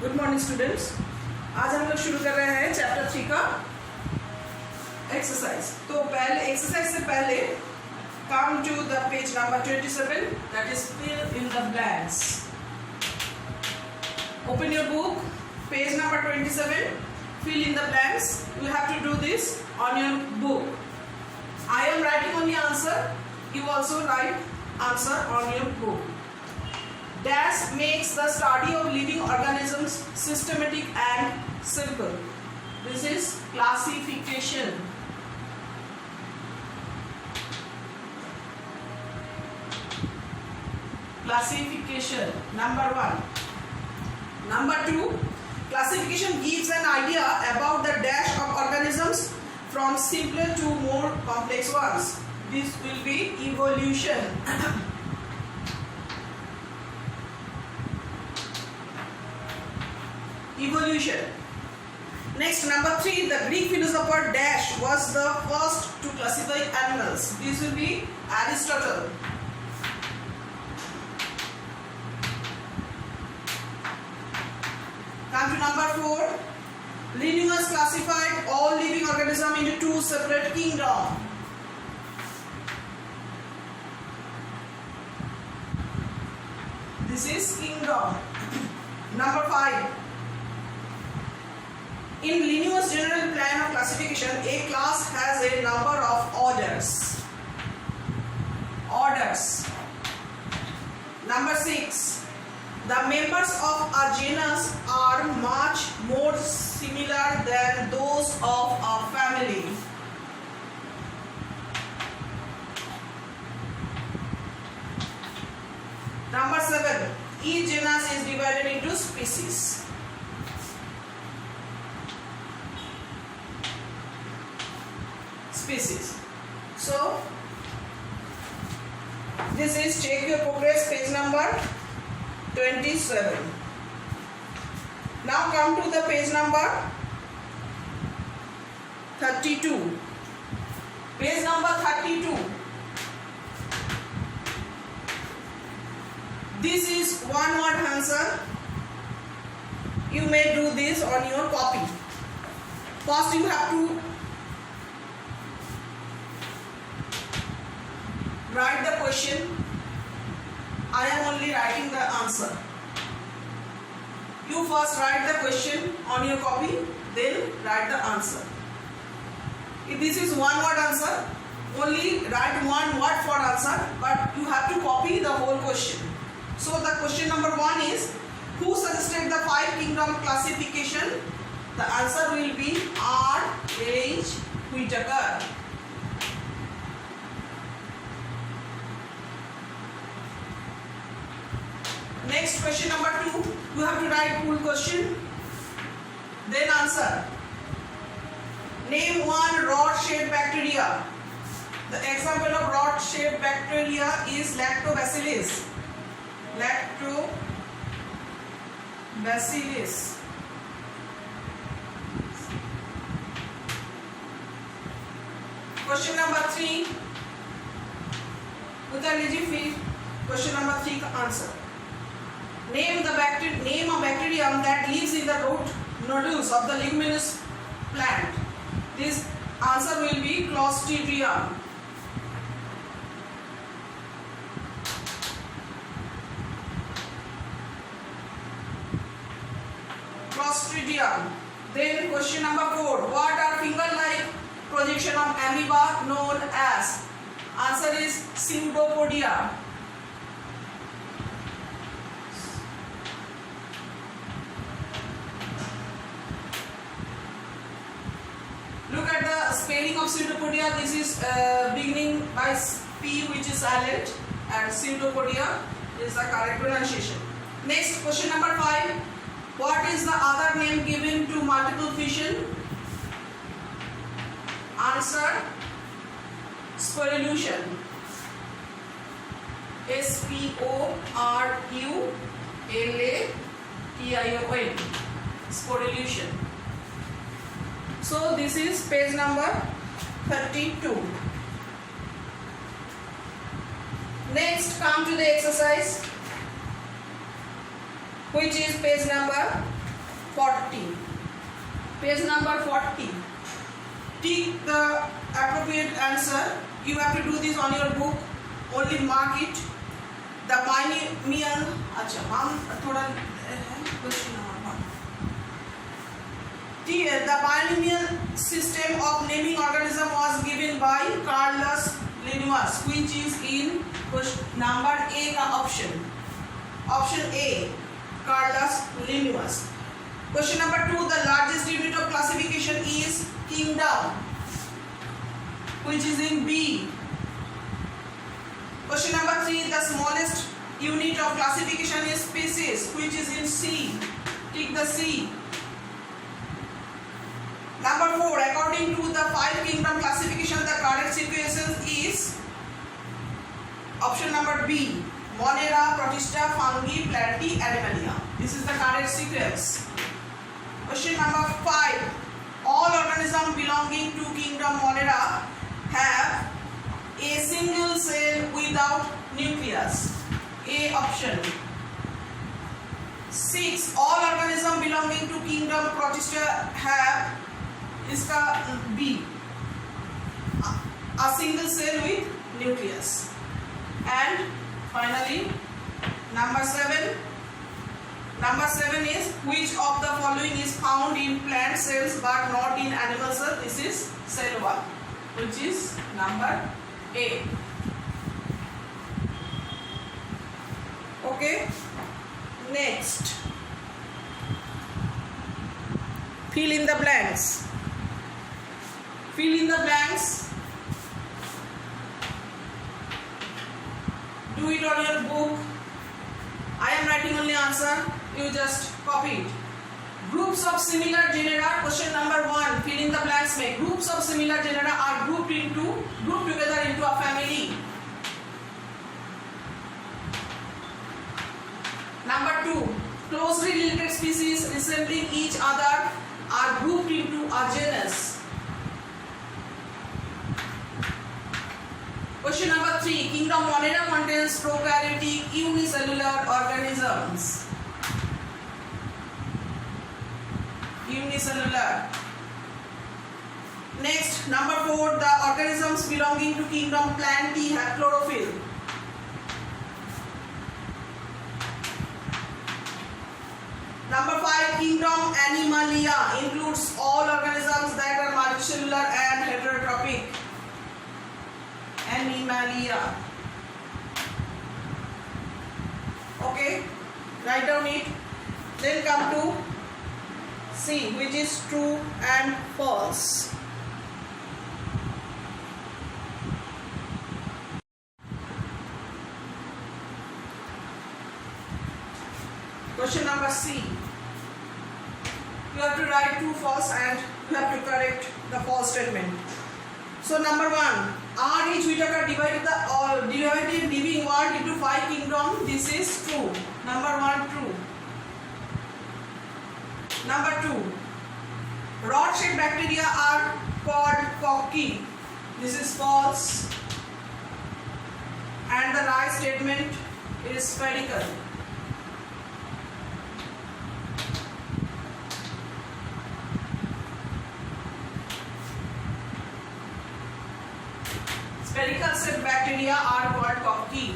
Good morning students. आज हम लोग शुरू कर रहे हैं चैप्टर 3 का एक्सरसाइज। तो पहले एक्सरसाइज से पहले come to the page number 27, that is fill in the blanks. Open your book, page number 27, fill in the blanks. You have to do this on your book. I am writing only answer, you also write answer on your book. Dash makes the study of living organisms systematic and simple. This is classification. Classification, number 1. Number 2, classification gives an idea about the dash of organisms from simpler to more complex ones. This will be evolution. Evolution. Next, number 3, the Greek philosopher Dash was the first to classify animals. This will be Aristotle. Come to number 4. Linnaeus classified all living organisms into 2 separate kingdoms. This is kingdom. Number 5. In Linnaeus' general plan of classification, a class has a number of orders. Orders. Number 6. The members of a genus are much more similar than those of a family. Number 7. Each genus is divided into species. Species. So, this is check your progress, page number 27. Now come to the page number 32. Page number 32. This is one word answer. You may do this on your copy. First you have to write the question. I am only writing the answer. You first write the question on your copy, then write the answer. If this is one word answer, only write one word for answer, but you have to copy the whole question. So the question number 1 is, who suggested the 5 kingdom classification? The answer will be R.H. Whitaker. Next, question number 2, you have to write full question, then answer. Name one rod-shaped bacteria. The example of rod-shaped bacteria is Lactobacillus. Lactobacillus. Question number 3, question number 3 का answer. Name a bacterium that lives in the root nodules of the leguminous plant. This answer will be Clostridium. Clostridium. Then question number 4. What are finger-like projection of amoeba known as? Answer is Pseudopodia. Look at the spelling of Pseudopodia. This is beginning by P, which is silent, and Pseudopodia is the correct pronunciation. Next, question number 5. What is the other name given to multiple fission? Answer, sporulation. S-P-O-R-U-L-A-T-I-O-N. Sporulation. So this is page number 32. Next, come to the exercise, which is page number 40. Page number 40. Tick the appropriate answer. You have to do this on your book. Only mark it. The binomial. अच्छा हम थोड़ा question number 1. The binomial system of naming organism was given by Carlos Linnaeus, which is in question number A का option. Option A, Carlos Linnaeus. Question number 2, the largest unit of classification is kingdom, which is in B. Question number 3, the smallest unit of classification is species, which is in C. Tick the C. Number 4, according to the 5 kingdom classification, the correct sequence is option number B. Monera, Protista, Fungi, Plantae, Animalia. This is the correct sequence. Question number 5. All organisms belonging to kingdom Monera have a single cell without nucleus. A option. 6. All organisms belonging to kingdom Protista have इसका B. A single cell with nucleus. And finally, number 7. Number 7 is which of the following is found in plant cells but not in animal cells? This is cell 1, which is number A. Okay. Next, fill in the blanks. Fill in the blanks. Do it on your book. I am writing only answer. You just copy it. Groups of similar genera. Question number 1. Fill in the blanks. Make groups of similar genera are grouped together into a family. Number 2. Closely related species resembling each other are grouped into a genus. Question number 3. Kingdom Monera contains prokaryotic unicellular organisms. Unicellular. Next, number 4. The organisms belonging to kingdom Plantae have chlorophyll. Number 5. Kingdom Animalia includes all organisms that are multicellular and heterotrophic. Animalia. Okay, write down it. Then come to C, which is true and false. Question number C. You have to write true, false, and you have to correct the false statement. So number 1. R.H. Whitaker divided living world into 5 kingdoms. This is true. Number 1, true. Number 2. Rod-shaped bacteria are called cocci. This is false. And the right statement is spherical. Spherical shaped bacteria are called cocci.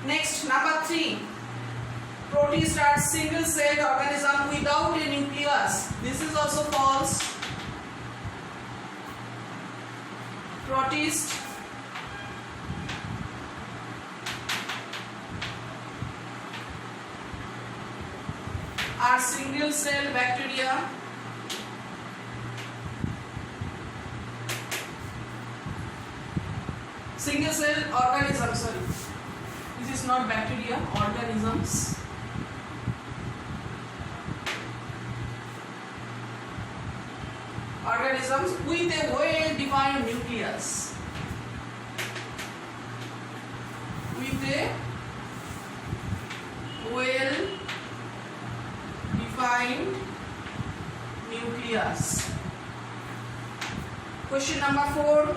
Next, number 3. Protists are single-celled organism without a nucleus. This is also false. Protists are single-cell bacteria single-cell organisms. Sorry, this is not bacteria. Organisms. Organisms with a well-defined nucleus. With a well-defined nucleus. Question number 4.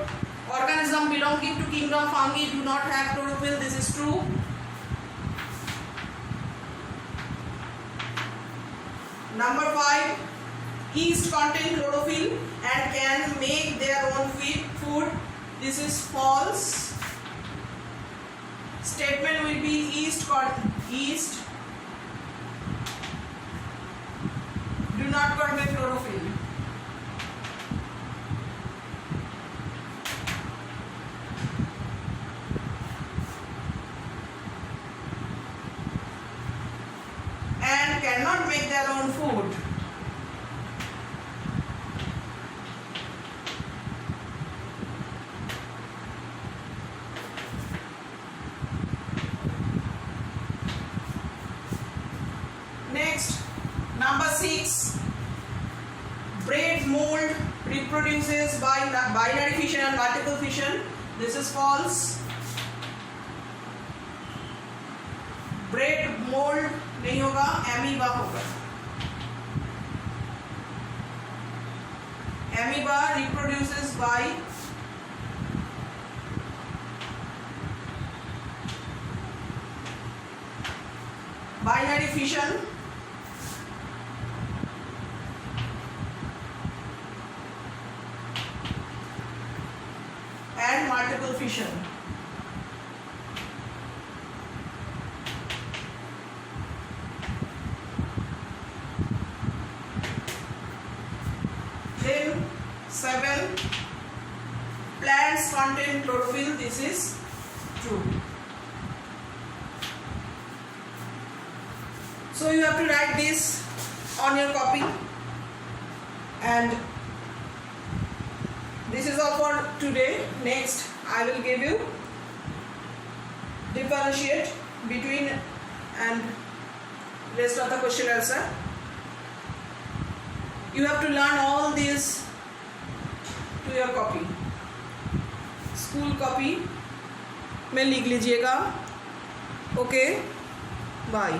organism belonging to kingdom fungi do not have chlorophyll. This is true. Number 5, yeast contain chlorophyll and can make their own food. This is false. Statement will be yeast do not contain chlorophyll. And cannot make their own food. Next, number 6, bread mold reproduces by binary fission and multiple fission. This is false. Bread mould नहीं होगा, amoeba होगा. Amoeba reproduces by binary fission and multiple fission. Then 7, plants contain chlorophyll. This is true. So you have to write this on your copy, and this is all for today. Next I will give you differentiate between and rest of the question answer. You have to learn all this to your copy. School copy में लिख लीजिएगा. Okay, bye.